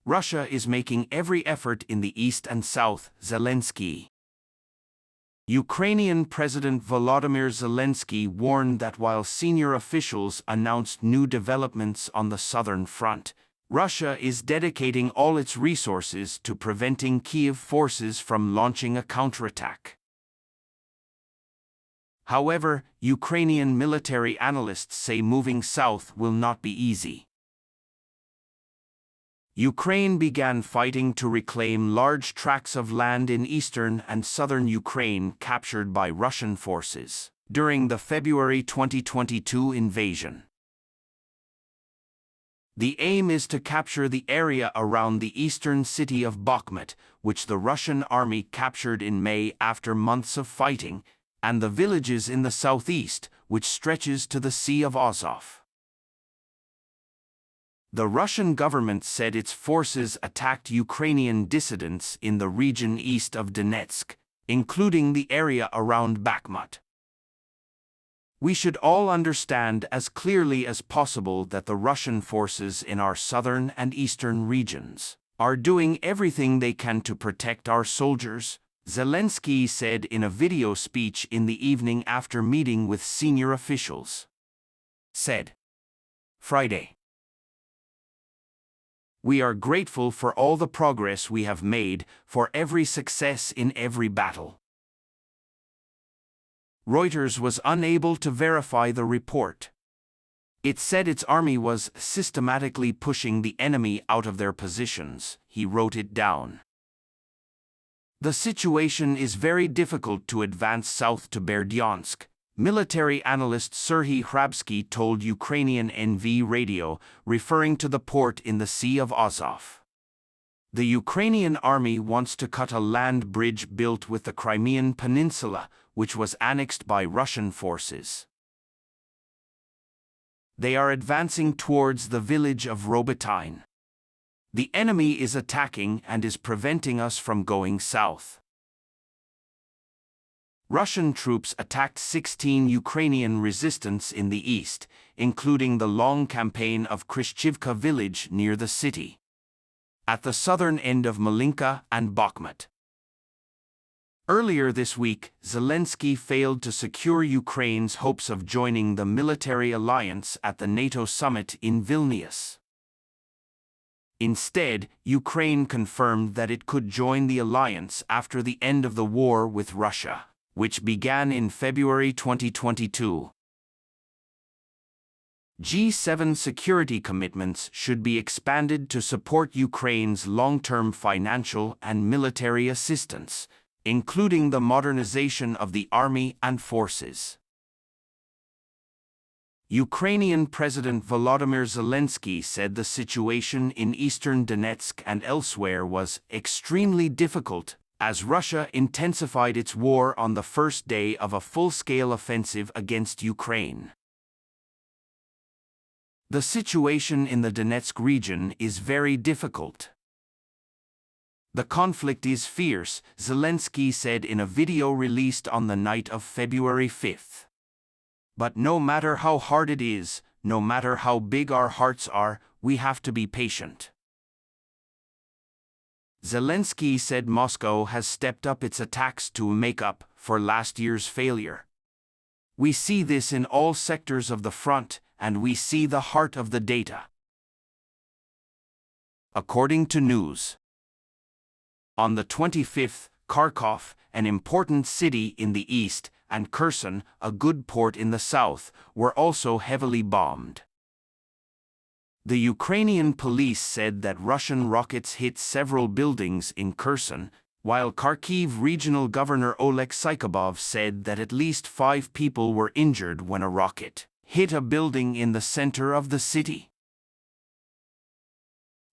Russia is making every effort in the east and south, Zelenskiy. Ukrainian President Volodymyr Zelenskiy warned that while senior officials announced new developments on the southern front, Russia is dedicating all its resources to preventing Kyiv forces from launching a counterattack. However, Ukrainian military analysts say moving south will not be easy. Ukraine began fighting to reclaim large tracts of land in eastern and southern Ukraine captured by Russian forces during the February 2022 invasion. The aim is to capture the area around the eastern city of Bakhmut, which the Russian army captured in May after months of fighting, and the villages in the southeast, which stretches to the Sea of Azov. The Russian government said its forces attacked Ukrainian dissidents in the region east of Donetsk, including the area around Bakhmut. We should all understand as clearly as possible that the Russian forces in our southern and eastern regions are doing everything they can to protect our soldiers, Zelensky said in a video speech in the evening after meeting with senior officials. Said Friday. We are grateful for all the progress we have made, for every success in every battle. Reuters was unable to verify the report. It said its army was systematically pushing the enemy out of their positions. He wrote it down. The situation is very difficult to advance south to Berdyansk, military analyst Serhiy Hrabsky told Ukrainian NV radio, referring to the port in the Sea of Azov. The Ukrainian army wants to cut a land bridge built with the Crimean Peninsula, which was annexed by Russian forces. They are advancing towards the village of Robotyne. The enemy is attacking and is preventing us from going south. Russian troops attacked 16 Ukrainian resistance in the east, including the long campaign of Kryshchivka village near the city, at the southern end of Malinka and Bakhmut. Earlier this week, Zelensky failed to secure Ukraine's hopes of joining the military alliance at the NATO summit in Vilnius. Instead, Ukraine confirmed that it could join the alliance after the end of the war with Russia, which began in February 2022. G7 security commitments should be expanded to support Ukraine's long-term financial and military assistance, including the modernization of the army and forces. Ukrainian President Volodymyr Zelenskiy said the situation in eastern Donetsk and elsewhere was extremely difficult as Russia intensified its war on the first day of a full-scale offensive against Ukraine. The situation in the Donetsk region is very difficult. The conflict is fierce, Zelensky said in a video released on the night of February 5. But no matter how hard it is, no matter how big our hearts are, we have to be patient. Zelensky said Moscow has stepped up its attacks to make up for last year's failure. We see this in all sectors of the front, and we see the heart of the data. According to news. On the 25th, Kharkov, an important city in the east, and Kherson, a good port in the south, were also heavily bombed. The Ukrainian police said that Russian rockets hit several buildings in Kherson, while Kharkiv Regional Governor Oleg Sykobov said that at least 5 people were injured when a rocket hit a building in the center of the city.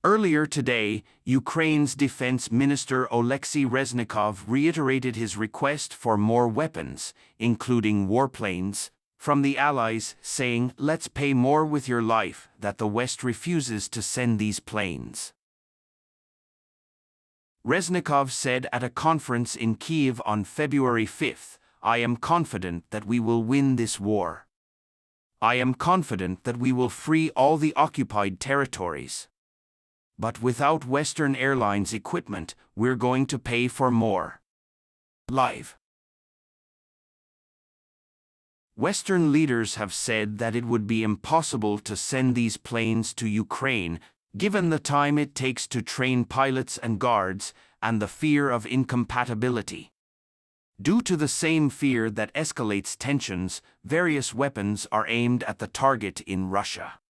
Earlier today, Ukraine's Defense Minister Oleksiy Reznikov reiterated his request for more weapons, including warplanes, from the Allies, saying, "Let's pay more with your life," that the West refuses to send these planes. Reznikov said at a conference in Kyiv on February 5, "I am confident that we will win this war. I am confident that we will free all the occupied territories. But without Western Airlines equipment, we're going to pay for more. Live. Western leaders have said that it would be impossible to send these planes to Ukraine, given the time it takes to train pilots and guards, and the fear of incompatibility. Due to the same fear that escalates tensions, various weapons are aimed at the target in Russia.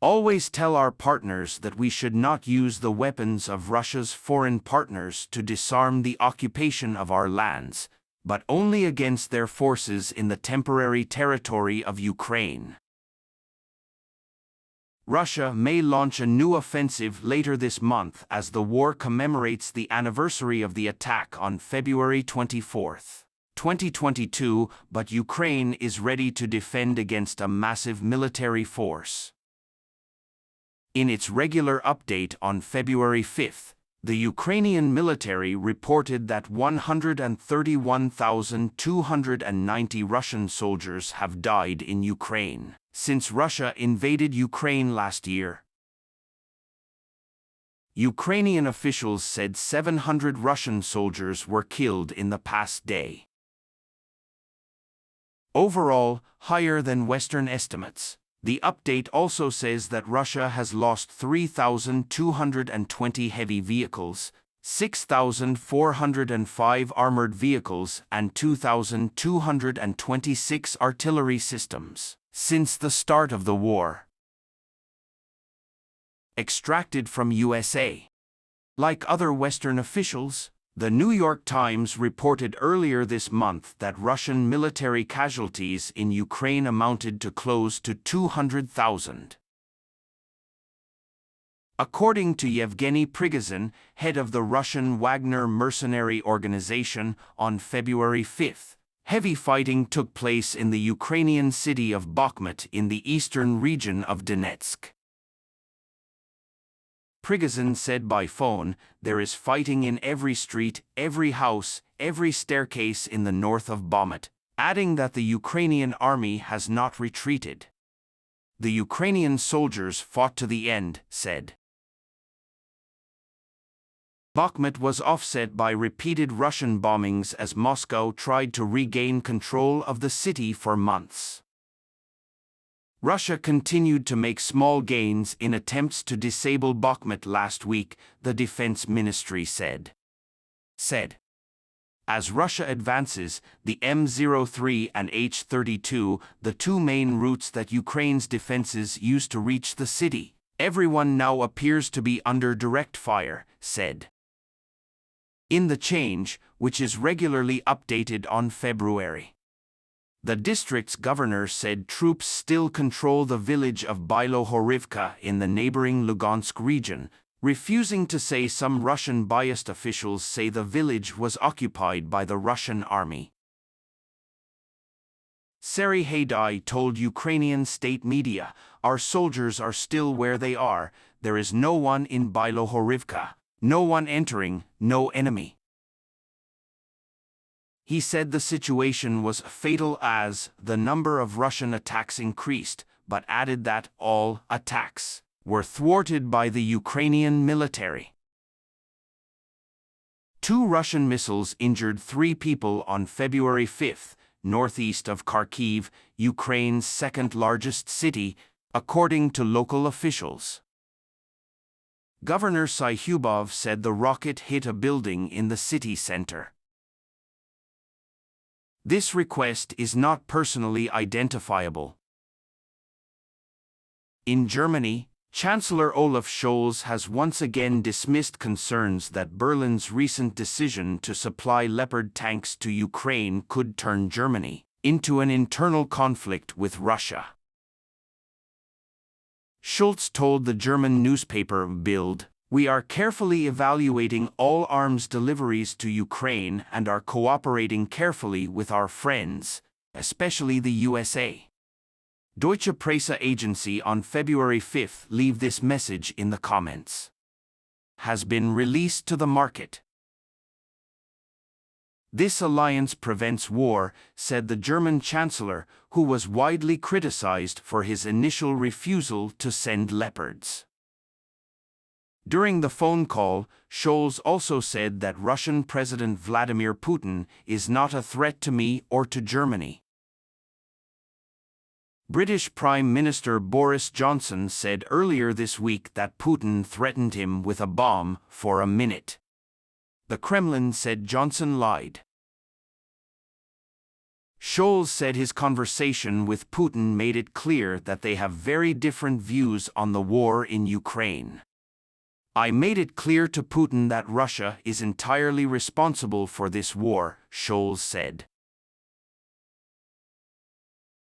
Always tell our partners that we should not use the weapons of Russia's foreign partners to disarm the occupation of our lands, but only against their forces in the temporary territory of Ukraine. Russia may launch a new offensive later this month as the war commemorates the anniversary of the attack on February 24, 2022, but Ukraine is ready to defend against a massive military force. In its regular update on February 5, the Ukrainian military reported that 131,290 Russian soldiers have died in Ukraine since Russia invaded Ukraine last year. Ukrainian officials said 700 Russian soldiers were killed in the past day. Overall, higher than Western estimates. The update also says that Russia has lost 3,220 heavy vehicles, 6,405 armored vehicles, and 2,226 artillery systems since the start of the war. Extracted from USA. Like other Western officials, the New York Times reported earlier this month that Russian military casualties in Ukraine amounted to close to 200,000. According to Yevgeny Prigozhin, head of the Russian Wagner mercenary organization, on February 5, heavy fighting took place in the Ukrainian city of Bakhmut in the eastern region of Donetsk. Prigozhin said by phone, "There is fighting in every street, every house, every staircase in the north of Bakhmut," adding that the Ukrainian army has not retreated. "The Ukrainian soldiers fought to the end," said. Bakhmut was offset by repeated Russian bombings as Moscow tried to regain control of the city for months. Russia continued to make small gains in attempts to disable Bakhmut last week, the defense ministry said. As Russia advances, the M03 and H-32, the two main routes that Ukraine's defenses used to reach the city, everyone now appears to be under direct fire, said. In the change, which is regularly updated on February. The district's governor said troops still control the village of Bilohorivka in the neighboring Lugansk region, refusing to say some Russian-biased officials say the village was occupied by the Russian army. Serhiy Haidai told Ukrainian state media, "Our soldiers are still where they are, there is no one in Bilohorivka, no one entering, no enemy." He said the situation was fatal as the number of Russian attacks increased, but added that all attacks were thwarted by the Ukrainian military. 2 Russian missiles injured 3 people on February 5, northeast of Kharkiv, Ukraine's second-largest city, according to local officials. Governor Syhubov said the rocket hit a building in the city center. This request is not personally identifiable. In Germany, Chancellor Olaf Scholz has once again dismissed concerns that Berlin's recent decision to supply Leopard tanks to Ukraine could turn Germany into an internal conflict with Russia. Scholz told the German newspaper Bild, "We are carefully evaluating all arms deliveries to Ukraine and are cooperating carefully with our friends, especially the USA." Deutsche Presse Agency on February 5 leave this message in the comments. Has been released to the market. This alliance prevents war, said the German Chancellor, who was widely criticized for his initial refusal to send Leopards. During the phone call, Scholz also said that Russian President Vladimir Putin is not a threat to me or to Germany. British Prime Minister Boris Johnson said earlier this week that Putin threatened him with a bomb for a minute. The Kremlin said Johnson lied. Scholz said his conversation with Putin made it clear that they have very different views on the war in Ukraine. I made it clear to Putin that Russia is entirely responsible for this war, Scholz said.